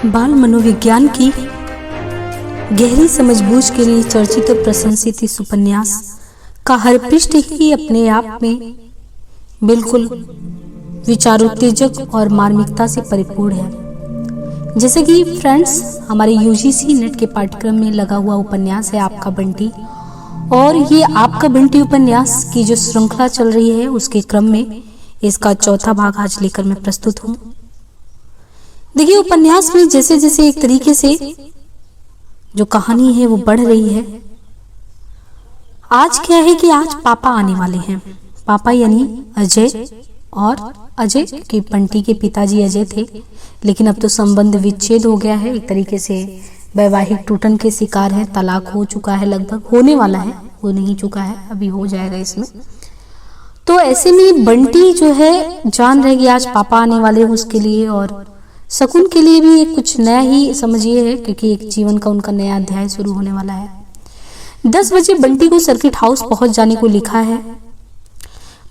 बाल मनोविज्ञान की गहरी समझबूझ के लिए चर्चित और प्रशंसित इस उपन्यास का हर पृष्ठ ही अपने आप में बिल्कुल विचारोत्तेजक और मार्मिकता से परिपूर्ण है। जैसे कि फ्रेंड्स, हमारे यूजीसी नेट के पाठ्यक्रम में लगा हुआ उपन्यास है आपका बंटी, और ये आपका बंटी उपन्यास की जो श्रृंखला चल रही है उसके क्रम में इसका चौथा भाग आज लेकर मैं प्रस्तुत हूँ। देखिए, उपन्यास में जैसे जैसे एक तरीके से जो कहानी है वो बढ़ रही है। आज क्या है कि आज पापा आने वाले हैं। पापा यानी अजय, और अजय के बंटी के पिताजी अजय थे, लेकिन अब तो संबंध विच्छेद हो गया है। एक तरीके से वैवाहिक टूटन के शिकार है। तलाक हो चुका है, लगभग होने वाला है, हो नहीं चुका है, अभी हो जाएगा इसमें। तो ऐसे में बंटी जो है जान रहेगी आज पापा आने वाले हैं उसके लिए, और शकुन के लिए भी कुछ नया ही समझिए है, क्योंकि एक जीवन का उनका नया अध्याय शुरू होने वाला है। 10 बजे बंटी को सर्किट हाउस पहुंच जाने को लिखा है।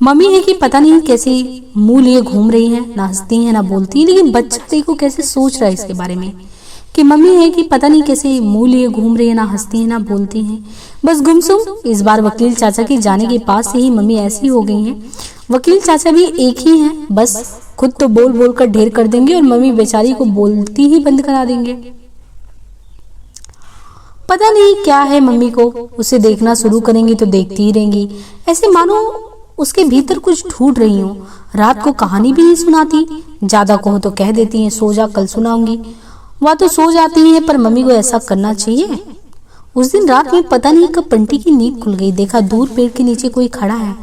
मम्मी है कि पता नहीं कैसे मुंह लिए घूम रही है, ना हंसती है ना बोलती है, लेकिन बच्चा देखो कैसे सोच रहा है इसके बारे में कि मम्मी है कि पता नहीं कैसे मुंह लिए घूम रही है, ना हंसती है ना बोलती है, बस गुमसुम। इस बार वकील चाचा के जाने के पास से ही मम्मी ऐसी हो गई हैं। वकील चाचा भी एक ही हैं, बस खुद तो बोल बोल कर ढेर कर देंगे और मम्मी बेचारी को बोलती ही बंद करा देंगे। पता नहीं क्या है मम्मी को, उसे देखना शुरू करेंगी तो देखती ही रहेंगी, ऐसे मानो उसके भीतर कुछ ढूंढ रही हूँ। रात को कहानी भी नहीं सुनाती, ज्यादा कहो तो कह देती हैं सो जा, कल सुनाऊंगी। वह तो सो जाती है, पर मम्मी को ऐसा करना चाहिए। उस दिन रात में पता नहीं कब बंटी की नींद खुल गई। देखा दूर पेड़ के नीचे कोई खड़ा है।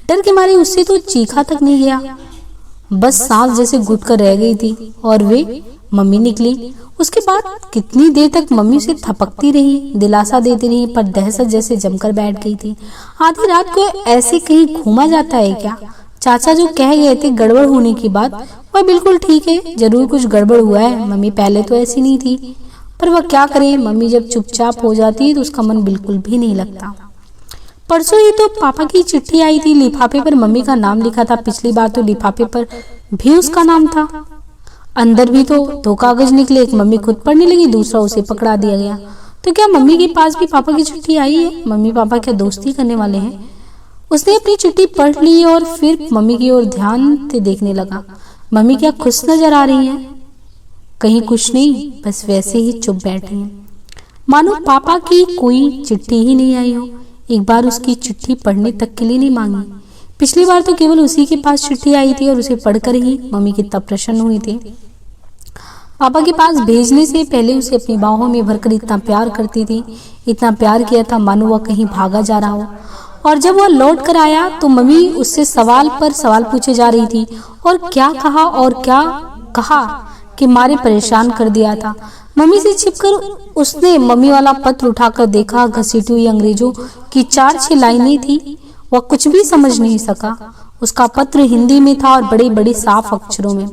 डर के मारे उससे तो चीखा तक नहीं गया, बस सांस जैसे घुट कर रह गई थी। और वे मम्मी निकली। उसके बाद कितनी देर तक मम्मी से थपकती रही, दिलासा देती रही, पर दहशत जैसे जमकर बैठ गई थी। आधी रात को ऐसे कहीं घूमा जाता है क्या? चाचा जो कह गए थे गड़बड़ होने की बात, वह बिल्कुल ठीक है, जरूर कुछ गड़बड़ हुआ है। मम्मी पहले तो ऐसी नहीं थी, पर वह क्या करे, मम्मी जब चुपचाप हो जाती है तो उसका मन बिल्कुल भी नहीं लगता। परसों ही तो पापा की चिट्ठी आई थी, लिफाफे पर मम्मी का नाम लिखा था। पिछली बार तो लिफाफे पर भी उसका नाम था। अंदर भी तो 2 कागज निकले, एक मम्मी खुद पढ़ने लगी, दूसरा उसे पकड़ा दिया गया। तो क्या मम्मी के पास भी पापा की चिट्ठी आई है? मम्मी पापा क्या दोस्ती करने वाले हैं? उसने अपनी चिट्ठी पढ़ ली और फिर मम्मी की ओर ध्यान से देखने लगा। मम्मी क्या खुश नजर आ रही हैं? कहीं कुछ नहीं, बस वैसे ही चुप बैठी हैं, मानो पापा की कोई चिट्ठी ही नहीं आई हो। एक बार उसकी चिट्ठी पढ़ने तक के लिए नहीं मांगी। पिछली बार तो केवल उसी के पास चिट्ठी आई थी और उसे पढ़कर ही मम्मी कितना प्रसन्न हुई थी। पापा के पास भेजने से पहले उसे अपनी बाहों में भरकर इतना प्यार करती थी, इतना प्यार किया था मानो वह कहीं भागा जा रहा हो। और जब वह लौट कर आया तो मम्मी उससे सवाल पर सवाल पूछे जा रही थी, और क्या कहा और क्या कहा कि मारे परेशान कर दिया था। मम्मी से छिपकर उसने मम्मी वाला पत्र उठाकर देखा। घसीटी हुई अंग्रेजों की 4-6 लाइनें थी। वह कुछ भी समझ नहीं सका। उसका पत्र हिंदी में था और बड़े बड़े साफ अक्षरों में।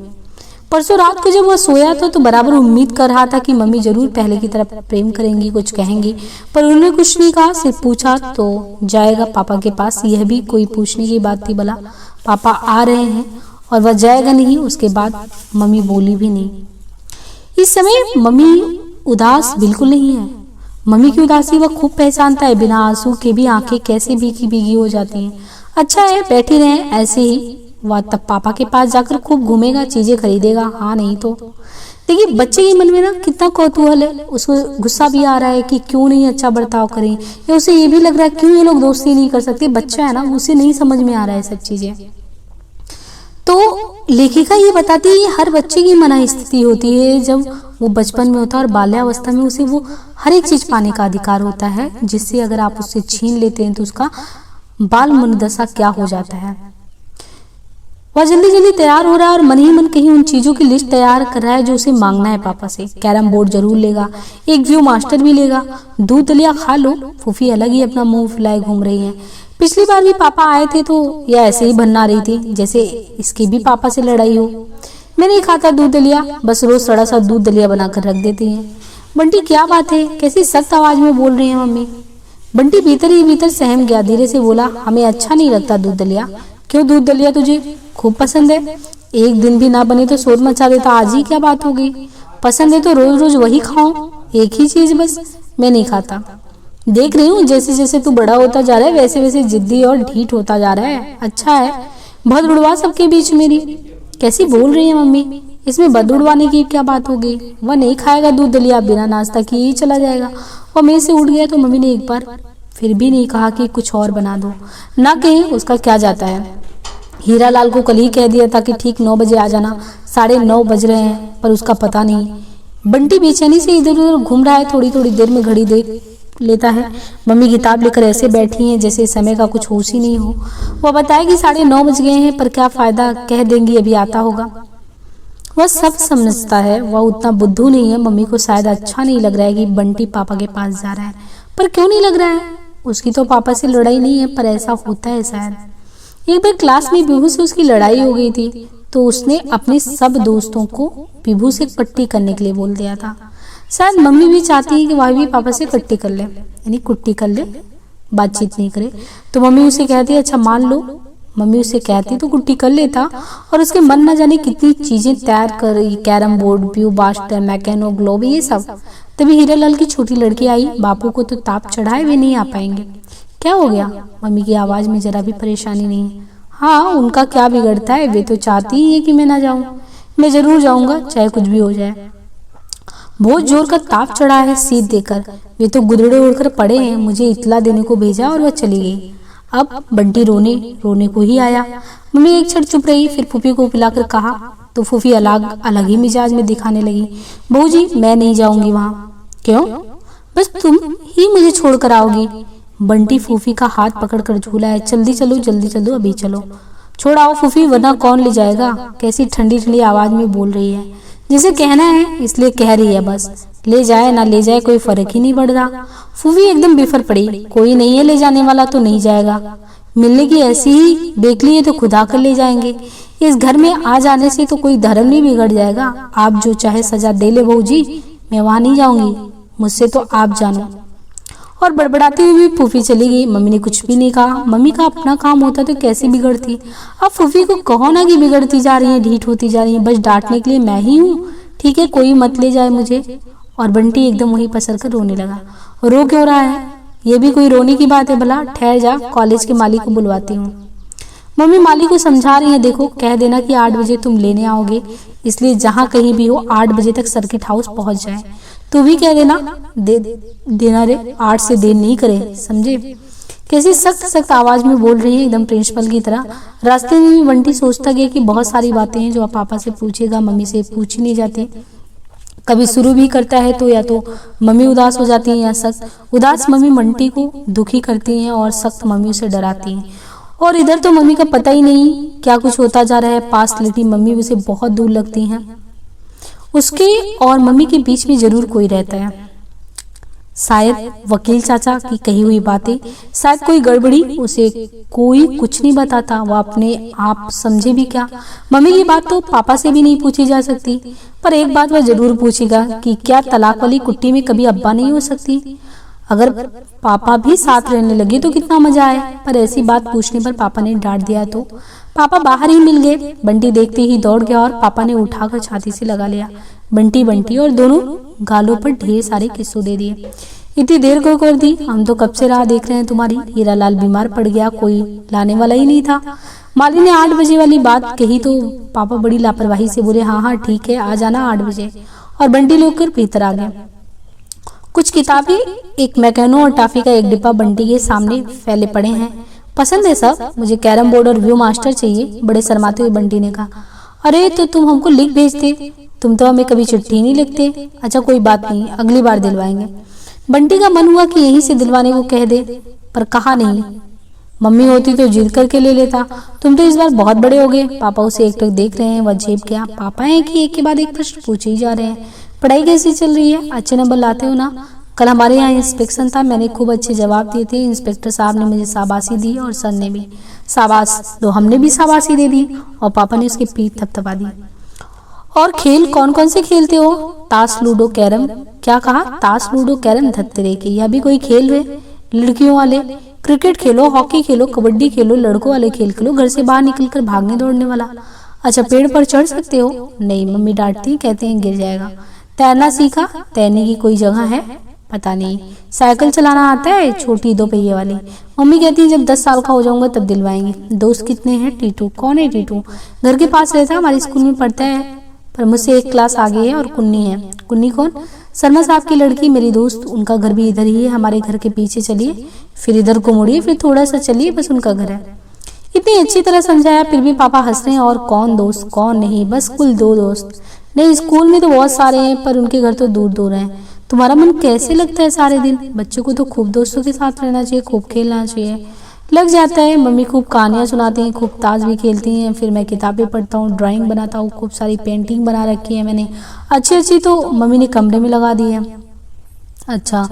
परसों रात को जब वह सोया था तो बराबर उम्मीद कर रहा था कि मम्मी जरूर पहले की तरह प्रेम करेंगी, कुछ कहेंगी, पर उन्होंने कुछ नहीं कहा। सिर्फ पूछा तो जाएगा पापा के पास, यह भी कोई पूछने की बात थी? भला पापा आ रहे हैं और वह जाएगा नहीं। उसके बाद मम्मी बोली भी नहीं। इस समय मम्मी उदास बिल्कुल नहीं है। मम्मी की उदासी वह खूब पहचानता है। बिना आंसू के भी आंखें कैसे भीगी भीगी हो जाती हैं। अच्छा है, बैठी रहे ऐसे ही। वह तब पापा के पास जाकर खूब घूमेगा, चीजें खरीदेगा। हाँ नहीं तो देखिए, बच्चे के मन में ना कितना कौतूहल है। उसको गुस्सा भी आ रहा है कि क्यों नहीं अच्छा बर्ताव करें, या उसे ये भी लग रहा है क्यों ये लोग दोस्ती नहीं कर सकते। बच्चा है ना, उसे नहीं समझ में आ रहा है सब चीजें। तो लेखिका ये बताती है हर बच्चे की मना स्थिति होती है जब वो बचपन में होता है, और बाल्यावस्था में उसे वो हर एक चीज पाने का अधिकार होता है, जिससे अगर आप उससे छीन लेते हैं तो उसका बाल मनोदशा क्या हो जाता है। वह जल्दी जल्दी तैयार हो रहा है और मन ही मन कहीं उन चीजों की लिस्ट तैयार कर रहा है जो उसे मांगना है पापा से। कैरम बोर्ड जरूर लेगा, एक व्यू मास्टर भी लेगा। दूध दलिया खा लो। फूफी अलग ही अपना मुंह फुलाए घूम रही है। पिछली बार भी पापा आए थे तो यह ऐसे ही भन्ना रही थी जैसे इसकी भी पापा से लड़ाई हो। मैं नहीं खाता दूध दलिया, बस रोज सड़ा सा दूध दलिया बनाकर रख देती हैं। बंटी क्या बात है, कैसी सख्त आवाज में बोल रही है मम्मी? बंटी भीतर ही भीतर सहम गया, धीरे से बोला, हमें अच्छा नहीं लगता दूध दलिया। क्यों, दूध दलिया तुझे खूब पसंद है? एक दिन भी ना बने तो शोर मचा देता, आज ही क्या बात हो गई? पसंद है तो रोज रोज वही खाओ, एक ही चीज बस। मैं नहीं खाता। देख रही हूँ जैसे जैसे तू बड़ा होता जा रहा है वैसे वैसे जिद्दी और ढीठ होता जा रहा है। अच्छा है, बहुत उड़वा सबके बीच मेरी। कैसी बोल रही है मम्मी, इसमें बद उड़वाने की क्या बात हो गई? वह नहीं खाएगा दूध दलिया, बिना नाश्ता किए ही चला जाएगा। और मेरे से उठ गया तो मम्मी ने एक बार फिर भी नहीं कहा कि कुछ और बना दो। ना कहीं उसका क्या जाता है। हीरा लाल को कल ही कह दिया था कि ठीक 9 बजे आ जाना। 9:30 बज रहे हैं पर उसका पता नहीं। बंटी बेचैनी से इधर उधर घूम रहा है। थोड़ी थोड़ी देर में घड़ी देख लेता है। मम्मी किताब लेकर ऐसे बैठी हैं जैसे समय का कुछ होश ही नहीं हो। वह बताए कि 9:30 बज गए हैं, पर क्या फायदा, कह देंगी अभी आता होगा। वह सब समझता है, वह उतना बुद्धू नहीं है। मम्मी को शायद अच्छा नहीं लग रहा है कि बंटी पापा के पास जा रहा है। पर क्यों नहीं लग रहा है? उसकी तो पापा से लड़ाई नहीं है, पर ऐसा होता है शायद। एक बार क्लास में विभू से उसकी लड़ाई हो गई थी तो उसने अपने सब दोस्तों को विभू से पट्टी करने के लिए बोल दिया था। शायद मम्मी भी चाहती है कि वह भी पापा से पट्टी कर ले, यानी कुट्टी कर ले, बातचीत नहीं करे। तो मम्मी उसे कहती है अच्छा मान लो। मम्मी उसे कहती तो कुट्टी कर लेता और उसके मन न जाने कितनी चीजें तैयार कर रही, carrom board, view bastard, mechano, globe, ये सब। तभी हीरालाल की छोटी लड़की आई। बापू को तो ताप चढ़ाए वे नहीं आ पाएंगे। क्या हो गया? मम्मी की आवाज में जरा भी परेशानी नहीं। हाँ, उनका क्या बिगड़ता है, वे तो चाहती ही है कि मैं ना जाऊं। मैं जरूर जाऊंगा चाहे कुछ भी हो जाए। बहुत जोर का ताप चढ़ा है सीट देकर। वे तो गुदड़े उड़कर पड़े हैं। मुझे इतला देने को भेजा और वह चली गई। अब बंटी रोने को ही आया। मम्मी एक क्षण चुप रही, फिर फूफी को पिलाकर कहा तो फूफी अलग ही मिजाज में दिखाने लगी। बहू जी मैं नहीं जाऊंगी वहाँ। क्यों? बस तुम ही मुझे छोड़कर आओगी। बंटी फूफी का हाथ पकड़कर झूला है। जल्दी चलो अभी चलो। छोड़ आओ फूफी, वरना कौन ले जाएगा। कैसी ठंडी ठंडी आवाज में बोल रही है, जिसे कहना है इसलिए कह रही है बस। ले जाए ना ले जाए कोई फर्क ही नहीं पड़ रहा। फूफी एकदम बिफर पड़ी। कोई नहीं है ले जाने वाला तो नहीं जाएगा। मिलने की ऐसी ही देख लिए तो खुदा कर ले जाएंगे। इस घर में आ जाने से तो कोई धर्म नहीं बिगड़ जाएगा। आप जो चाहे सजा दे ले बहू जी, मैं वहां नहीं जाऊंगी। मुझसे तो आप जानो। और बड़बड़ाती हुई फूफी चली गई। मम्मी ने कुछ भी नहीं कहा। मम्मी का अपना काम होता तो कैसे बिगड़ती। अब फूफी को कहो ना कि बिगड़ती जा रही है, ढीठ होती जा रही है। बस डांटने के लिए मैं ही हूँ। ठीक है, कोई मत ले जाए मुझे। और बंटी एकदम वहीं पसर कर रोने लगा। रो क्यों रहा है? ये भी कोई रोने की बात है भला? ठहर जा, कॉलेज के मालिक को बुलवाती हूँ। मम्मी मालिक को समझा रही है। देखो, कह देना कि 8 बजे तुम लेने आओगे, इसलिए जहाँ कहीं भी हो 8 बजे तक सर्किट हाउस पहुंच जाए। तू भी कह देना देना रे, 8 से देर नहीं करे, समझे? कैसी सख्त आवाज में बोल रही है, एकदम प्रिंसिपल की तरह। रास्ते में बंटी सोचता गया कि बहुत सारी बातें हैं जो आप पापा से पूछेगा, मम्मी से पूछ ही नहीं जाती। कभी शुरू भी करता है तो या तो मम्मी उदास हो जाती है या सख्त उदास मम्मी बंटी को दुखी करती हैं और सख्त मम्मी उसे डराती हैं। और इधर तो मम्मी का पता ही नहीं क्या कुछ होता जा रहा है। पास लेटी मम्मी उसे बहुत दूर लगती हैं। उसके और मम्मी के बीच में जरूर कोई रहता है। शायद वकील चाचा की कही हुई बातें, शायद कोई गड़बड़ी। उसे कोई कुछ नहीं बताता। वो अपने आप समझे भी क्या। मम्मी की बात तो पापा से भी नहीं पूछी जा सकती, पर एक बात वह जरूर पूछेगा कि क्या तलाक वाली कुट्टी में कभी अब्बा नहीं हो सकती। अगर पापा भी साथ रहने लगे तो कितना मजा आए। पर ऐसी बात पूछने पर पापा ने डांट दिया तो पापा बाहर ही मिल गए। बंटी देखते ही दौड़ गया और पापा ने उठाकर छाती से लगा लिया। बंटी और दोनों गालों पर ढेर सारे किस्सों दे दिए। इतनी देर को कर दी, हम तो कब से राह देख रहे हैं तुम्हारी। हीरालाल बीमार पड़ गया, कोई लाने वाला ही नहीं था। माली ने 8 बजे वाली बात कही तो पापा बड़ी लापरवाही से बोले हाँ ठीक है, आ जाना 8 बजे। और बंटी लेकर भीतर आ गए। कुछ किताबें, एक मैकेनो और टॉफी का एक डिब्बा बंटी के सामने फैले पड़े हैं। पसंद है सब? मुझे कैरम बोर्ड और व्यू मास्टर चाहिए, बड़े शर्माते हुए बंटी ने कहा। अरे तो तुम हमको लिख भेजते, तुम तो हमें कभी चिट्ठी नहीं लिखते। अच्छा कोई बात नहीं, अगली बार दिलवाएंगे। बंटी का मन हुआ कि यहीं से दिलवाने को कह दे, पर कहा नहीं। मम्मी होती तो जिद करके ले लेता। तुम तो इस बार बहुत बड़े हो गए। पापा उसे एकटक देख रहे हैं। वह झेप गया। पापा हैं कि एक के बाद एक प्रश्न पूछे ही जा रहे हैं। पढ़ाई कैसी चल रही है? अच्छे नंबर लाते हो ना? कल हमारे यहाँ इंस्पेक्शन था, मैंने खूब अच्छे जवाब दिए थे। इंस्पेक्टर साहब ने मुझे शाबाशी दी और सर ने भी शाबाश, तो हमने भी शाबाशी दे दी और पापा ने उसकी पीठ थपथपा दी। और खेल कौन कौन से खेलते हो? ताश, लूडो, कैरम। क्या कहा? ताश, लूडो, कैरम, धत्तरे की, यह भी कोई खेल है? लड़कियों वाले क्रिकेट खेलो, हॉकी खेलो, कबड्डी खेलो, लड़कों वाले खेल खेलो, घर से बाहर निकलकर भागने दौड़ने वाला। अच्छा पेड़ पर चढ़ सकते हो? नहीं, मम्मी डांटती, कहते हैं गिर जाएगा। तैरना सीखा? तैरने की कोई जगह है? पता नहीं। साइकिल चलाना आता है? छोटी 2 पहिए वाली। मम्मी कहती है जब 10 साल का हो जाऊंगा तब दिलवाएंगे। दोस्त कितने हैं? टीटू। कौन है टीटू? घर के पास रहता है, हमारे स्कूल में पढ़ता है, पर मुझसे 1 क्लास आगे है। और कुन्नी है। कुन्नी कौन? शर्मा साहब की लड़की, मेरी दोस्त। उनका घर भी इधर ही है, हमारे घर के पीछे चलिए, फिर इधर को मुड़िए, फिर थोड़ा सा चलिए, बस उनका घर है। इतनी अच्छी तरह समझाया, फिर भी पापा हंस रहे हैं। और कौन दोस्त? कौन नहीं, बस कुल 2 दोस्त। नहीं, स्कूल में तो बहुत सारे हैं, पर उनके घर तो दूर दूर हैं। तुम्हारा मन कैसे लगता है सारे दिन? बच्चों को तो खूब दोस्तों के साथ रहना चाहिए, खूब खेलना चाहिए। लग जाता है। मम्मी खूब कहानियां सुनाती हैं, खूब ताश भी खेलती हैं, फिर मैं किताबें पढ़ता हूँ, ड्राइंग बनाता हूँ, खूब सारी पेंटिंग बना रखी है मैंने, अच्छी अच्छी, तो मम्मी ने कमरे में लगा दी है। अच्छा,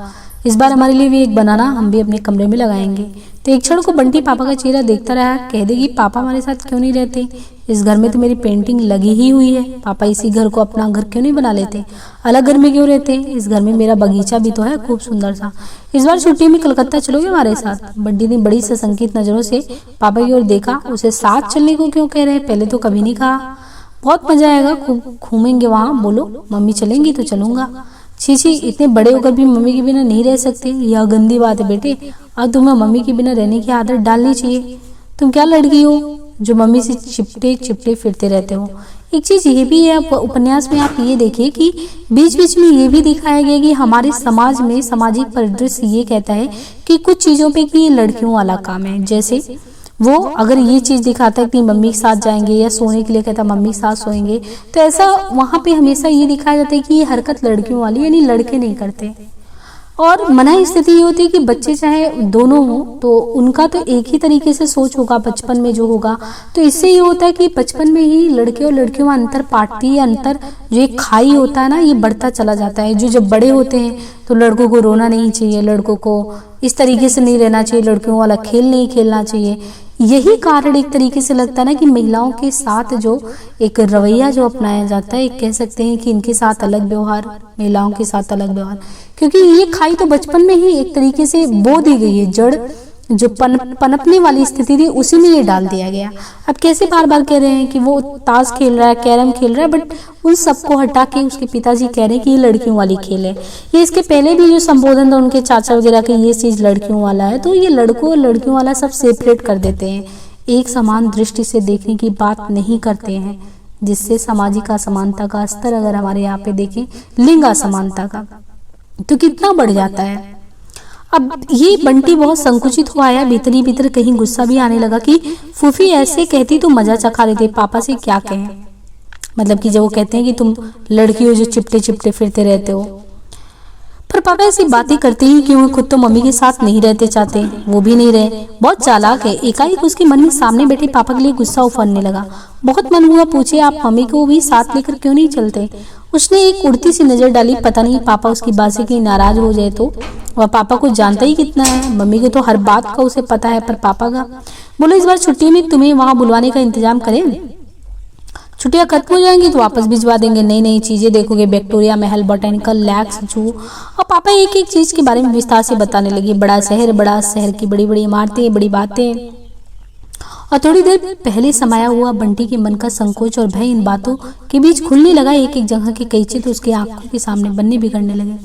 इस बार हमारे लिए भी एक बनाना, हम भी अपने कमरे में लगाएंगे। तो एक क्षण को बंटी पापा का चेहरा देखता रहा। कह देगी पापा हमारे साथ क्यों नहीं रहते? इस घर में तो मेरी पेंटिंग लगी ही हुई है। पापा इसी घर को अपना घर क्यों नहीं बना लेते? अलग घर में क्यों रहते? इस घर में मेरा बगीचा भी तो है, खूब सुंदर सा। इस बार छुट्टी में कलकत्ता चलोगे हमारे साथ? बंटी ने बड़ी सशंकित नजरों से पापा की ओर देखा। उसे साथ चलने को क्यों कह रहे? पहले तो कभी नहीं कहा। बहुत मजा आएगा, खूब घूमेंगे वहाँ। बोलो मम्मी चलेंगी तो चलूंगा। छी छी, इतने बड़े होकर भी मम्मी के बिना नहीं रह सकते, यह गंदी बात है बेटे। अब तुम्हें मम्मी के बिना रहने की आदत डालनी चाहिए। तुम क्या लड़की हो जो मम्मी से चिपटे चिपटे फिरते रहते हो? एक चीज ये भी है उपन्यास में, आप ये देखिए कि बीच बीच में ये भी दिखाया गया कि हमारे समाज में सामाजिक परिदृश्य ये कहता है कि कुछ चीजों पे कि ये लड़कियों वाला काम है। जैसे वो अगर ये चीज दिखाता है कि मम्मी के साथ जाएंगे, या सोने के लिए कहता है मम्मी के साथ सोएंगे, तो ऐसा वहां पे हमेशा ये दिखाया जाता है कि ये हरकत लड़कियों वाली, यानी लड़के नहीं करते। और मना स्थिति ये होती है कि बच्चे चाहे दोनों हो तो उनका तो एक ही तरीके से सोच होगा बचपन में जो होगा। तो इससे ये होता है कि बचपन में ही लड़के और लड़कियों में अंतर पार्टी, अंतर जो एक खाई होता है ना, ये बढ़ता चला जाता है। जो जब बड़े होते हैं तो लड़कों को रोना नहीं चाहिए, लड़कों को इस तरीके से नहीं रहना चाहिए, लड़कियों वाला खेल नहीं खेलना चाहिए। यही कारण एक तरीके से लगता है ना कि महिलाओं के साथ जो एक रवैया जो अपनाया जाता है, कह सकते हैं कि इनके साथ अलग व्यवहार, महिलाओं के साथ अलग व्यवहार, क्योंकि ये खाई तो बचपन में ही एक तरीके से बो दी गई है। जड़ जो पनपने वाली स्थिति थी उसी में ये डाल दिया गया। अब कैसे बार बार कह रहे हैं कि वो ताश खेल रहा है, कैरम खेल रहा है, बट उन सबको हटा के उसके पिताजी कह रहे हैं कि ये लड़कियों वाली खेल है। ये इसके पहले भी जो संबोधन था उनके चाचा वगैरह के, ये चीज लड़कियों वाला है, तो ये लड़कों और लड़कियों वाला सब सेपरेट कर देते हैं, एक समान दृष्टि से देखने की बात नहीं करते हैं, जिससे सामाजिक असमानता का स्तर अगर हमारे यहाँ पे देखें, लिंग असमानता का, तो कितना बढ़ जाता है। अब ये बंटी बहुत संकुचित हुआ है, भीतर ही भीतर कहीं गुस्सा भी आने लगा कि फूफी ऐसे कहती तो मजा चखा लेते, पापा से क्या कहें। मतलब कि जब वो कहते हैं कि तुम लड़की हो जो चिपटे चिपटे फिरते रहते हो, पर पापा ऐसी बातें करते ही क्यों? खुद तो मम्मी के साथ नहीं रहते चाहते, वो भी नहीं रहे, बहुत चालाक है। एकाएक उसके मन में सामने बैठे पापा के लिए गुस्सा उफरने लगा। बहुत मन हुआ पूछे आप मम्मी को भी साथ लेकर क्यों नहीं चलते। उसने एक उड़ती सी नजर डाली, पता नहीं पापा उसकी बात से कहीं नाराज हो जाए तो। वह पापा को जानता ही कितना है, मम्मी को तो हर बात का उसे पता है, पर पापा का। बोले इस बार छुट्टी में तुम्हें वहां बुलवाने का इंतजाम करें, छुट्टियां खत्म हो जाएंगी तो वापस भिजवा देंगे, नई नई चीजें देखोगे, विक्टोरिया महल, बोटेनिकल लैक्स, जू। और पापा एक एक चीज के बारे में विस्तार से बताने लगे, बड़ा शहर की बड़ी बड़ी इमारतें, बड़ी बातें। और थोड़ी देर पहले समाया हुआ बंटी के मन का संकोच और भय इन बातों के बीच खुलने लगा। एक एक जगह के कई चित्र उसकी आंखों के सामने बनने बिगड़ने लगे।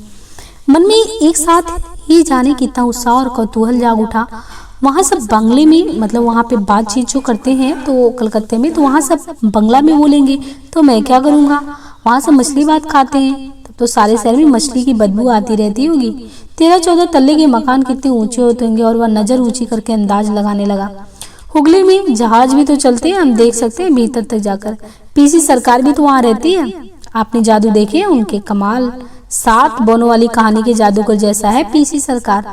मन में एक साथ ही जाने कितना उत्साह और कौतूहल जाग उठा। वहाँ सब बंगले में, मतलब वहाँ पे बातचीत जो करते हैं तो कलकत्ते में, तो वहाँ सब बंगला में बोलेंगे, तो मैं क्या करूँगा। वहाँ सब मछली भात खाते हैं, तब तो सारे शहर में मछली की बदबू आती रहती होगी। 13-14 तल्ले के मकान कितने ऊंचे होते होंगे। और वह नजर ऊंची करके अंदाज लगाने लगा। हुगली में जहाज भी तो चलते हैं, हम देख सकते हैं भीतर तक जाकर। पीसी सरकार भी तो वहाँ रहती है, आपने जादू देखे हैं उनके, कमाल। 7 बोनों वाली कहानी के जादूगर जैसा है पीसी सरकार।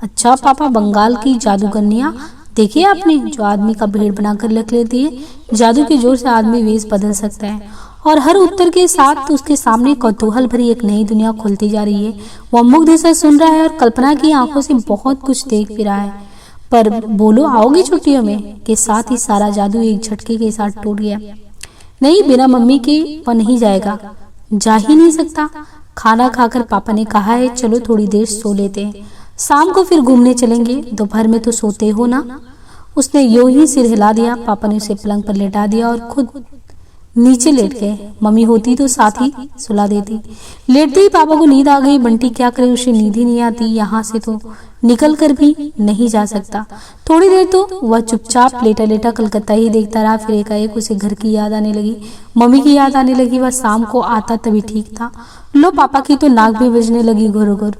अच्छा पापा, बंगाल की जादूगरनियां देखिए आपने, जो आदमी का भेड़ बनाकर रख लेती है। जादू के जोर से आदमी वेश बदल सकता है, और हर उत्तर के साथ उसके सामने कौतूहल भरी एक नई दुनिया खुलती जा रही है। वह मुग्ध से सुन रहा है और कल्पना की आंखों से बहुत कुछ देख भी रहा है। पर बोलो आओगी छुट्टियों में, के साथ ही सारा जादू एक झटके के साथ टूट गया। नहीं, बिना मम्मी के वह नहीं जाएगा, जा ही नहीं सकता। खाना खाकर पापा ने कहा है चलो थोड़ी देर सो लेते हैं, शाम को फिर घूमने चलेंगे, दोपहर में तो सोते हो ना। उसने यूं ही सिर हिला दिया। पापा ने उसे पलंग पर लेटा दिया और खुद नीचे लेट गए। मम्मी होती तो साथ ही सुला देती। लेटते ही पापा को नींद आ गई। बंटी क्या करे, उसे नींद ही नहीं आती। यहाँ से तो निकल कर भी नहीं जा सकता। थोड़ी देर तो वह चुपचाप लेटा लेटा कलकत्ता ही देखता रहा। फिर एकाएक उसे घर की याद आने लगी, मम्मी की याद आने लगी। वह शाम को आता तभी ठीक था। लो, पापा की तो नाक भी बजने लगी घुर घुर।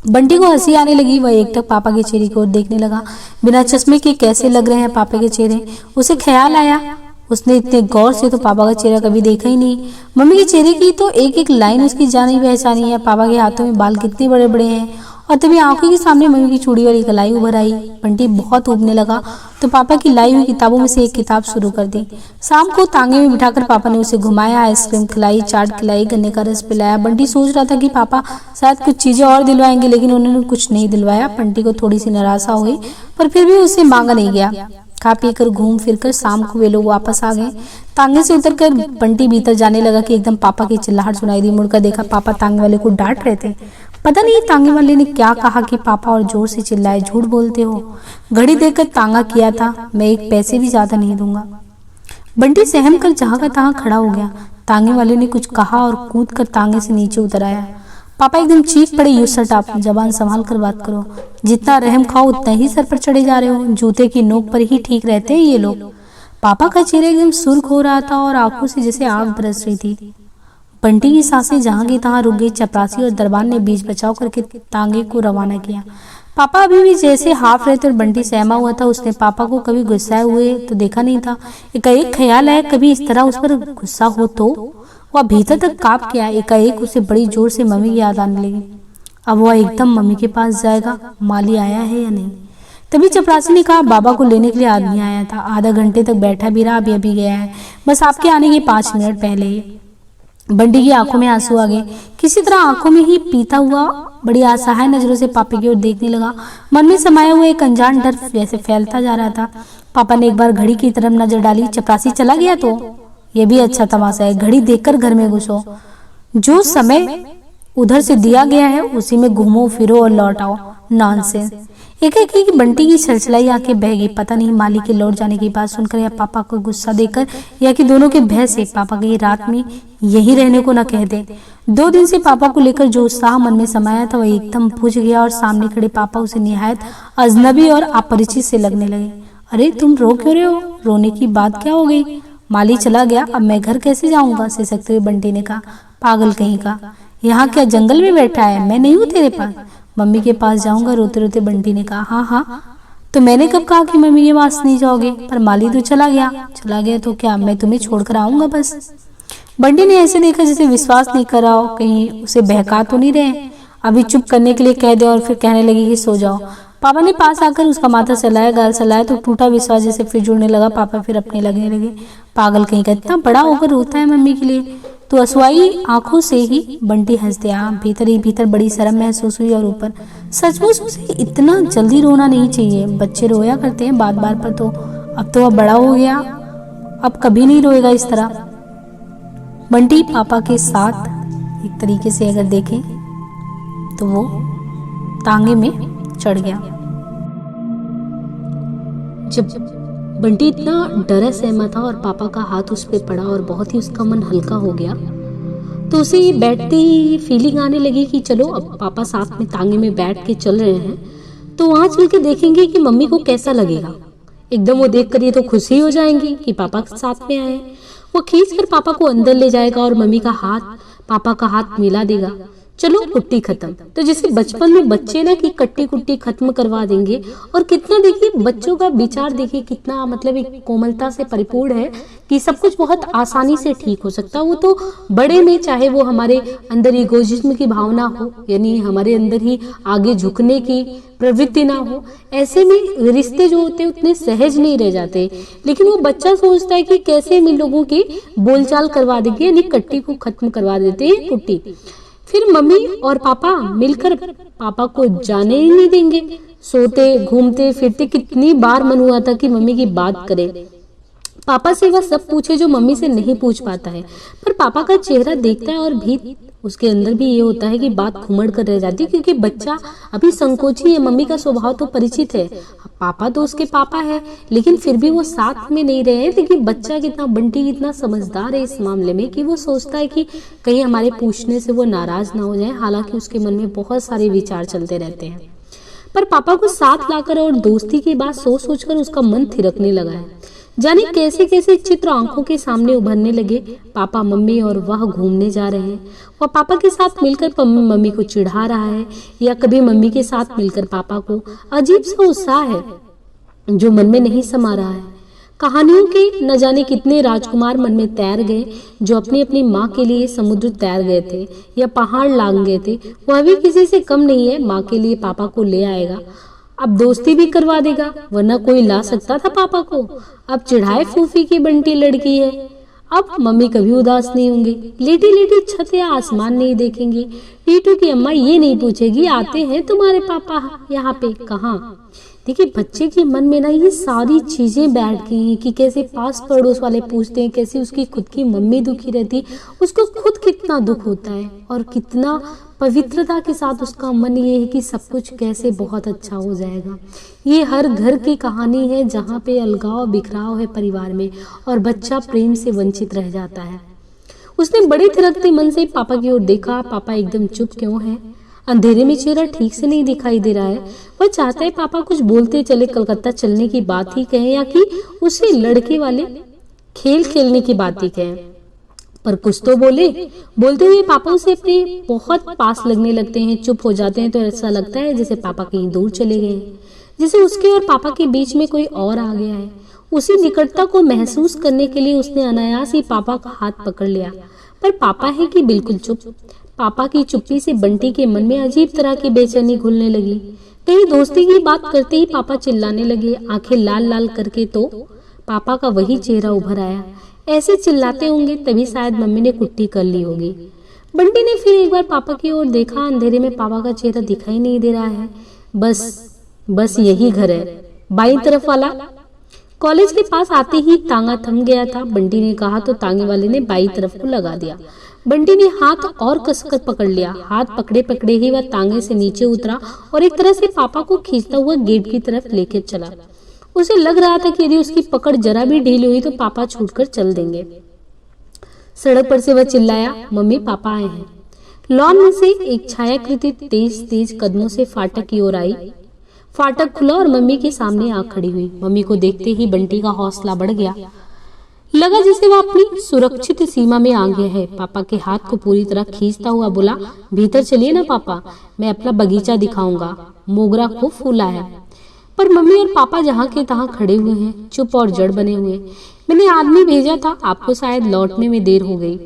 बंटी को हंसी आने लगी। वह एकटक पापा के चेहरे की ओर देखने लगा। बिना चश्मे के कैसे लग रहे हैं पापा के चेहरे। उसे ख्याल आया, उसने इतने गौर से तो पापा का चेहरा कभी देखा ही नहीं। मम्मी के चेहरे की तो एक एक लाइन उसकी जानी पहचानी है। पापा के हाथों में बाल कितने बड़े बड़े हैं। और तभी आंखों के सामने मम्मी की चूड़ी वाली कलाई उभर आई। बंटी बहुत उबने लगा तो पापा की लाई हुई किताबों में से एक किताब शुरू कर दी। शाम को तांगे में बिठाकर पापा ने उसे घुमाया, आइसक्रीम खिलाई, चाट खिलाई, गन्ने का रस पिलाया। बंटी सोच रहा था कि पापा शायद कुछ चीजें और दिलवाएंगे, लेकिन उन्होंने कुछ नहीं दिलवाया। बंटी को थोड़ी सी निराशा हुई, पर फिर भी उसे मांगा नहीं गया। खा पी कर घूम फिर कर शाम को वे लोग वापस आ गए। तांगे से उतरकर बंटी भीतर जाने लगा कि एकदम पापा की चिल्लाहट सुनाई दी। मुड़कर देखा, पापा तांगे वाले को डांट रहे थे। पता नहीं तांगे वाले ने क्या कहा कि पापा और जोर से चिल्लाए, झूठ बोलते हो। घड़ी देखकर तांगा किया था, मैं एक पैसे भी ज्यादा नहीं दूंगा। बंटी सहम कर जहां का तहां खड़ा हो गया। तांगे वाले ने कुछ कहा और कूद कर तांगे से नीचे उतर आया। पापा एकदम चीख पड़े, यू शट अप, जबान संभाल कर बात करो। जितना रहम खाओ उतना ही सर पर चढ़े जा रहे हो। जूते की नोक पर ही ठीक रहते हैं ये लोग। पापा का चेहरा एकदम सुर्ख हो रहा था और आंखों से जैसे आग बरस रही थी। बंटी की सांसें जहां की तहां रुक गई। चपरासी और दरबान ने बीच बचाव करके तांगे को रवाना किया। पापा अभी भी जैसे हाफ रहते और बंटी सहमा हुआ था। उसने पापा को कभी गुस्साए हुए तो देखा नहीं था। एक ख्याल आया, कभी इस तरह उस पर गुस्सा हो तो। वह भीतर तक कांप गया। एकाएक उसे बड़ी जोर से मम्मी की याद आने लगी। अब वह एकदम मम्मी के पास जाएगा, माली आया है या नहीं। तभी चपरासी ने कहा, बाबा को लेने के लिए आदमी आया था, आधा घंटे तक बैठा भी रहा, अभी गया है, बस आपके आने के 5 मिनट पहले। बंटी की आंखों में आंसू आ गए। किसी तरह आंखों में ही पीता हुआ बड़ी असहाय नजरों से पापा की ओर देखने लगा। मन में समाया हुआ एक अनजान डर जैसे फैलता जा रहा था। पापा ने एक बार घड़ी की तरफ नजर डाली। चपरासी चला गया तो यह भी अच्छा तमाशा है। घड़ी देखकर घर में घुसो, जो समय उधर से दिया गया है उसी में घूमो फिरो और लौट आओ। नॉनसेंस। एक की बंटी की छलछलाई आंखें बह गई। पता नहीं माली के लौट जाने की बात सुनकर या पापा को गुस्सा देकर या कि दोनों के भय से पापा की रात में यही रहने को न कह दे। 2 दिन से पापा को लेकर जो उत्साह मन में समाया था वह एकदम बुझ गया और सामने खड़े पापा उसे निहायत अजनबी और अपरिचित से लगने लगे। अरे तुम रो क्यों रहे हो? रोने की बात क्या हो गई? माली चला गया, अब मैं घर कैसे जाऊंगा? सिसकते हुए बंटी ने कहा। पागल कहीं का, यहाँ क्या जंगल में बैठा है? मैं नहीं हूँ तेरे पास, मम्मी के पास जाऊंगा, रोते रोते बंटी ने कहा। हाँ हाँ, तो मैंने कब कहा कि मम्मी के पास नहीं जाओगे? पर माली तो चला गया तो क्या मैं तुम्हें छोड़कर आऊंगा बस? बंटी ने ऐसे देखा जैसे विश्वास नहीं कर रहा हो, कहीं उसे बहका तो नहीं रहे। अभी चुप करने के लिए कह दे और फिर कहने लगी कि सो जाओ। पापा ने पास आकर उसका माथा सहलाया, गाल सहलाया तो टूटा विश्वास जैसे फिर जुड़ने लगा। पापा फिर अपने लगने लगे। पागल कहीं का, इतना बड़ा होकर रोता है मम्मी के लिए? तो असुआई आंखों से ही बंटी हंस दिया। भीतर ही भीतर बड़ी शर्म महसूस हुई और ऊपर सचमुच उसे इतना जल्दी रोना नहीं चाहिए। बच्चे रोया करते हैं बार बार पर, तो अब तो वह बड़ा हो गया, अब कभी नहीं रोएगा इस तरह। बंटी पापा के साथ एक तरीके से अगर देखें तो वो तांगे में चढ़ गया। जब बंटी इतना डरा सहमा था और पापा का हाथ उस पर पड़ा और बहुत ही उसका मन हल्का हो गया, तो उसे बैठते ही फीलिंग आने लगी कि चलो अब पापा साथ में तांगे में बैठ के चल रहे हैं तो वहां चल के देखेंगे कि मम्मी को कैसा लगेगा। एकदम वो देखकर ये तो खुशी हो जाएंगी कि पापा साथ में आए। वो खींच कर पापा को अंदर ले जाएगा और मम्मी का हाथ पापा का हाथ मिला देगा। चलो कुट्टी खत्म। तो जैसे बचपन में बच्चे ना कि कट्टी कुट्टी खत्म करवा देंगे, और कितना देखिए बच्चों का विचार देखिए कितना मतलब एक कोमलता से परिपूर्ण है कि सब कुछ बहुत आसानी से ठीक हो सकता है। वो तो बड़े में चाहे वो हमारे अंदर इगोइज्म की भावना हो, यानी हमारे अंदर ही आगे झुकने की प्रवृत्ति ना हो, ऐसे में रिश्ते जो होते हैं उतने सहज नहीं रह जाते। लेकिन वो बच्चा सोचता है कि कैसे हम इन लोगों की बोलचाल करवा देंगे, यानी कट्टी को खत्म करवा देते हैं कुट्टी। फिर मम्मी और पापा मिलकर पापा को जाने ही नहीं देंगे। सोते घूमते फिरते कितनी बार मन हुआ था कि मम्मी की बात करे, पापा से वह सब पूछे जो मम्मी से नहीं पूछ पाता है। पर पापा का चेहरा देखता है और उसके अंदर भी ये होता है कि बात घुमड़ कर रह जाती है, क्योंकि बच्चा अभी संकोची है। मम्मी का स्वभाव तो परिचित है, पापा तो उसके पापा है, लेकिन फिर भी वो साथ में नहीं रहे। लेकिन बच्चा कितना, बंटी कितना समझदार है इस मामले में कि वो सोचता है कि कहीं हमारे पूछने से वो नाराज ना हो जाए। हालांकि उसके मन में बहुत सारे विचार चलते रहते हैं, पर पापा को साथ लाकर और दोस्ती की बात सोच सोचकर उसका मन थिरकने लगा है। जाने कैसे कैसे चित्र आंखों के सामने उभरने लगे। पापा, मम्मी और वह घूमने जा रहे हैं। वह पापा के साथ मिलकर मम्मी को चिढ़ा रहा है, या कभी मम्मी के साथ मिलकर पापा को। अजीब सा उत्साह है जो मन में नहीं समा रहा है। कहानियों के न जाने कितने राजकुमार मन में तैर गए, जो अपनी अपनी माँ के लिए समुद्र तैर गए थे या पहाड़ लांग गए थे। वह भी किसी से कम नहीं है, माँ के लिए पापा को ले आएगा, अब दोस्ती भी करवा देगा, वरना कोई ला सकता था पापा को। अब चिढ़ाए फूफी की बंटी लड़की है। अब मम्मी कभी उदास नहीं होंगी, लेटी लेटी छत या आसमान नहीं देखेंगी। टीटू की अम्मा ये नहीं पूछेगी आते हैं तुम्हारे पापा यहाँ पे कहाँ। देखिए, बच्चे के मन में ना ये सारी चीजें बैठ गई हैं कि कैसे पास पड़ोस वाले पूछते हैं, कैसे उसकी खुद की मम्मी दुखी रहती, उसको खुद कितना दुख होता है और कितना पवित्रता के साथ उसका मन ये है कि सब कुछ कैसे बहुत अच्छा हो जाएगा। ये हर घर की कहानी है जहाँ पे अलगाव बिखराव है परिवार में और बच्चा प्रेम से वंचित रह जाता है। उसने बड़े थिरकते मन से पापा की ओर देखा। पापा एकदम चुप क्यों है? अंधेरे में चेहरा ठीक से नहीं दिखाई दे रहा है। वह चाहता है पापा कुछ बोलते चले, कलकत्ता चलने की बात ही कहें या कि उसे लड़के वाले खेल खेलने की बात ही कहें, पर कुछ तो बोले। बोलते हुए पापा उसे अपने बहुत पास लगने लगते हैं। चुप हो जाते हैं तो ऐसा लगता है जैसे पापा कहीं दूर चले गए, जैसे उसके और पापा के बीच में कोई और आ गया है। उसी निकटता को महसूस करने के लिए उसने अनायास ही पापा का हाथ पकड़ लिया, पर पापा है कि बिल्कुल चुप। पापा की चुप्पी से बंटी के मन में अजीब तरह की बेचैनी घुलने लगी। कहीं दोस्ती की बात करते ही पापा चिल्लाने लगे, आंखें लाल लाल करके। तो पापा का वही चेहरा उभर आया। ऐसे चिल्लाते होंगे तभी शायद मम्मी ने कुट्टी कर ली होगी। बंटी ने फिर एक बार पापा की ओर देखा। अंधेरे में पापा का चेहरा दिखाई नहीं दे रहा है। बस यही घर है, बाईं तरफ वाला। कॉलेज के पास आते ही तांगा थम गया था। बंटी ने कहा तो तांगे वाले ने बाईं तरफ को लगा दिया। बंटी ने हाथ और कसकर पकड़ लिया। हाथ पकड़े पकड़े ही वह तांगे से नीचे उतरा और एक तरह से पापा को खींचता हुआ गेट की तरफ लेकर चला। उसे लग रहा था कि यदि उसकी पकड़ जरा भी ढीली हुई तो पापा छूटकर चल देंगे। सड़क पर से वह चिल्लाया, मम्मी पापा आए हैं। लॉन में से एक छायाकृति तेज तेज कदमों से फाटक की ओर आई। फाटक खुला और मम्मी के सामने आ खड़ी हुई। मम्मी को देखते ही बंटी का हौसला बढ़ गया। लगा जैसे वह अपनी सुरक्षित सीमा में आ गया है। पापा के हाथ को पूरी तरह खींचता हुआ बोला, भीतर चलिए ना पापा, मैं अपना बगीचा दिखाऊंगा, मोगरा खूब फूला है। पर मम्मी और पापा जहाँ के तहाँ खड़े हुए हैं, चुप और जड़ बने हुए। मैंने आदमी भेजा था, आपको शायद लौटने में देर हो गई,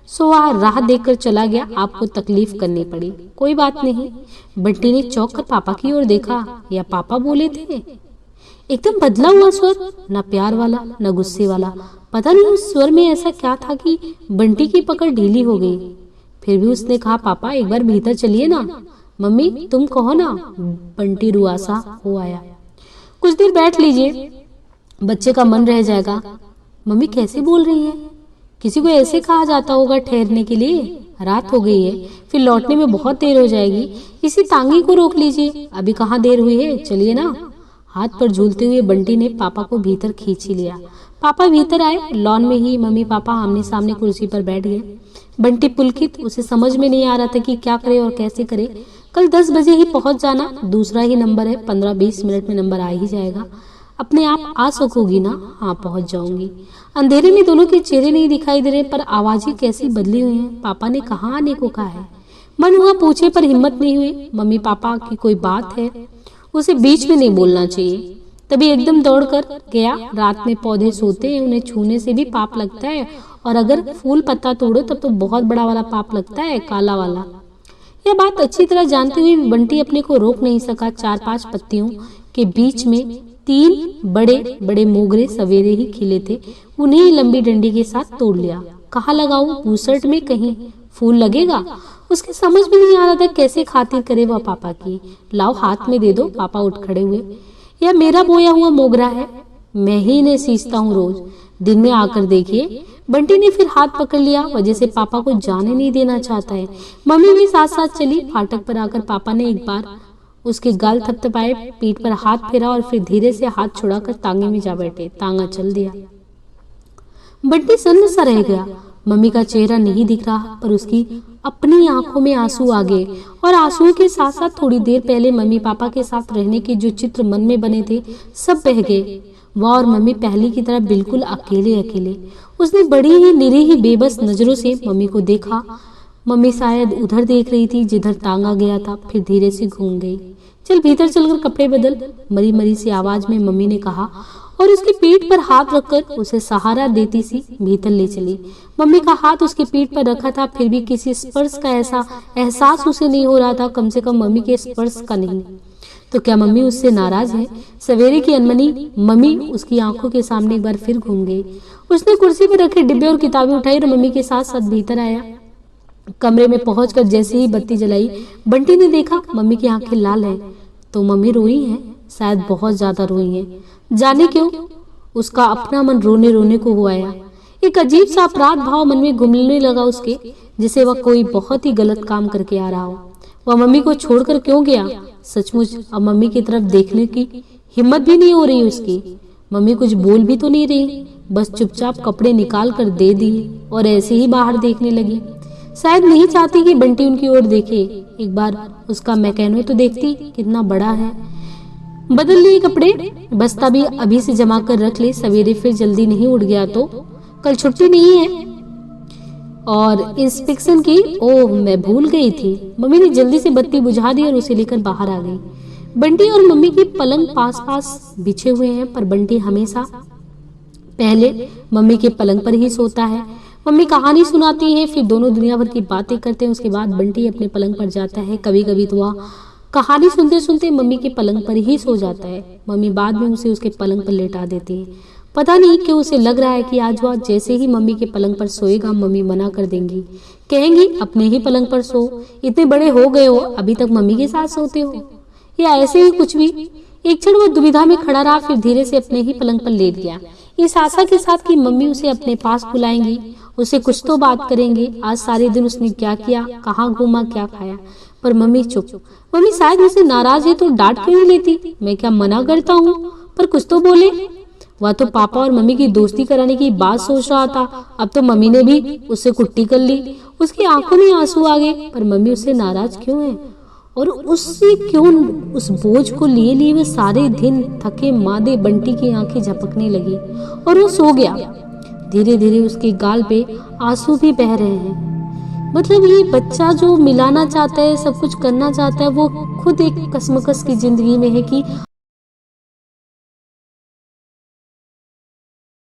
सो वह राह देखकर चला गया, आपको तकलीफ करनी पड़ी। कोई बात नहीं। बंटी ने चौंक कर पापा की ओर देखा। या पापा बोले थे? एकदम बदला हुआ स्वर, न प्यार वाला न गुस्से वाला। पता नहीं उस स्वर में ऐसा क्या था कि बंटी की पकड़ ढीली हो गई। फिर भी उसने कहा, पापा एक बार भीतर चलिए ना। मम्मी तुम कहो ना। बंटी रुआसा हो आया। कुछ देर बैठ लीजिए, बच्चे का मन रह जाएगा। मम्मी कैसे बोल रही हैं? किसी को ऐसे कहा जाता होगा ठहरने के लिए? रात हो गई है, फिर लौटने में बहुत देर हो जाएगी। इसी तांगी को रोक लीजिए, अभी कहाँ देर हुई है, चलिए ना। हाथ पर झूलते हुए बंटी ने पापा को भीतर खींच ही लिया। पापा भीतर आए। लॉन में ही मम्मी पापा आमने सामने कुर्सी पर बैठ गए। बंटी पुलकित, उसे समझ में नहीं आ रहा था कि क्या करे और कैसे करे। कल 10 बजे ही पहुंच जाना, दूसरा ही नंबर है, 15-20 मिनट में नंबर आ ही जाएगा। अपने आप आ सकोगी ना? हाँ पहुंच जाऊंगी। अंधेरे में दोनों के चेहरे नहीं दिखाई दे रहे, पर आवाजें कैसी बदली हुई हैं। पापा ने कहाँ आने को कहा है? मन हुआ पूछे पर हिम्मत नहीं हुई। मम्मी पापा की कोई बात है, उसे बीच में नहीं बोलना चाहिए। तभी एकदम दौड़कर गया। रात में पौधे सोते हैं, उन्हें छूने से भी पाप लगता है, और अगर फूल पत्ता तोड़ो तब तो बहुत बड़ा वाला पाप लगता है, काला वाला। यह बात अच्छी तरह जानते हुए बंटी अपने को रोक नहीं सका। 4-5 पत्तियों के बीच में 3 बड़े बड़े मोगरे सवेरे ही खिले थे, उन्हें लंबी डंडी के साथ तोड़ लिया। कहाँ लगाऊं? बूसर्ट में कहीं फूल लगेगा। उसके समझ में नहीं आ रहा था कैसे खातिर करे वह पापा की। लाओ हाथ में दे दो। पापा उठ खड़े हुए। यह मेरा बोया हुआ मोगरा है, मैं ही इन्हें सींचता हूँ रोज। दिन में आकर देखिए। बंटी ने फिर हाथ पकड़ लिया, वजह से पापा को जाने नहीं देना चाहता है। मम्मी भी साथ साथ चली। फाटक पर आकर पापा ने एक बार उसके गाल थपथपाए, पीठ पर हाथ फेरा और फिर धीरे से हाथ छुड़ाकर तांगे में जा बैठे। तांगा चल दिया। बंटी सन्न सा रह गया। मम्मी का चेहरा नहीं दिख रहा, पर उसकी अपनी आंखों में आंसू आ गए और आंसुओं के साथ साथ थोड़ी देर पहले मम्मी पापा के साथ रहने के जो चित्र मन में बने थे सब बह गए। वह और मम्मी पहली की तरह बिल्कुल अकेले अकेले। उसने बड़ी ही निरीह बेबस नजरों से मम्मी को देखा। मम्मी शायद उधर देख रही थी जिधर तांगा गया था, फिर धीरे से घूम गई। चल भीतर चलकर कपड़े बदल, मरी मरी सी आवाज में मम्मी ने कहा और उसकी पीठ पर हाथ रखकर उसे सहारा देती सी भीतर ले चली। मम्मी का हाथ उसकी पीठ पर रखा था, फिर भी किसी स्पर्श का ऐसा एहसास उसे नहीं हो रहा था, कम से कम मम्मी के स्पर्श का नहीं। तो क्या मम्मी उससे नाराज है? सवेरे की अनमनी मम्मी उसकी आंखों के सामने एक बार फिर घूम गई। उसने कुर्सी पर रखे डिब्बे और किताबें उठाई और मम्मी के साथ साथ भीतर आया। कमरे में पहुंचकर जैसे ही बत्ती जलाई, बंटी ने देखा मम्मी की आंखें लाल हैं। तो मम्मी रोई हैं, शायद बहुत ज्यादा रोई हैं। जाने क्यों उसका अपना मन रोने रोने को हुआ। एक अजीब सा अपराध भाव मन में घुमने लगा उसके, जिसे वह कोई बहुत ही गलत काम करके आ रहा हो। वह मम्मी को छोड़कर क्यों गया? सचमुच अब मम्मी की तरफ देखने की हिम्मत भी नहीं हो रही उसकी। मम्मी कुछ बोल भी तो नहीं रही, बस चुपचाप कपड़े निकाल कर दे दिए और ऐसे ही बाहर देखने लगी। शायद नहीं चाहती कि बंटी उनकी ओर देखे। एक बार उसका मैकेनो तो देखती, कितना बड़ा है। बदल लिए कपड़े, बस्ता भी अभी से जमा कर रख ले, सवेरे फिर जल्दी नहीं उठ गया तो। कल छुट्टी नहीं है और इंस्पेक्शन की। ओह, मैं भूल गई थी। मम्मी ने जल्दी से बत्ती बुझा दी और उसे लेकर बाहर आ गई। बंटी और मम्मी की पलंग पास पास बिछे हुए हैं, पर बंटी हमेशा पहले मम्मी के पलंग पर ही सोता है। मम्मी कहानी सुनाती है, फिर दोनों दुनिया भर की बातें करते हैं। उसके बाद बंटी अपने पलंग पर जाता है। कभी कभी तो वह कहानी सुनते सुनते मम्मी के पलंग पर ही सो जाता है। मम्मी बाद में उसे उसके पलंग पर लेटा देती है। पता नहीं क्यों उसे लग रहा है कि आज वह जैसे ही मम्मी के पलंग पर सोएगा, मम्मी मना कर देंगी, कहेंगी अपने ही पलंग पर सो, इतने बड़े हो गए हो, अभी तक मम्मी के साथ सोते हो, या ऐसे ही कुछ भी। एक क्षण वो दुविधा में खड़ा रहा, फिर धीरे से अपने ही पलंग पर लेट गया, इस आशा के साथ कि मम्मी उसे अपने पास बुलाएंगी, उसे कुछ तो बात करेंगे। आज सारे दिन उसने क्या किया, कहाँ घूमा, क्या खाया, पर मम्मी चुप। मम्मी शायद मुझसे नाराज है तो डांट क्यों नहीं लेती? मैं क्या मना करता हूँ, पर कुछ तो बोले। वह तो पापा और मम्मी की दोस्ती कराने की बात सोच रहा था, अब तो मम्मी ने भी उससे कुट्टी कर ली। उसकी आंखों में आंसू आ गए, पर मम्मी उससे नाराज क्यों है? और उससे क्यों? उस बोझ को लिए लिए वे सारे दिन थके मादे बंटी की आंखें झपकने लगी और वो सो गया। धीरे धीरे उसके गाल पे आंसू भी बह रहे हैं। मतलब ये बच्चा जो मिलाना चाहता है, सब कुछ करना चाहता है, वो खुद एक कसमकस की जिंदगी में है कि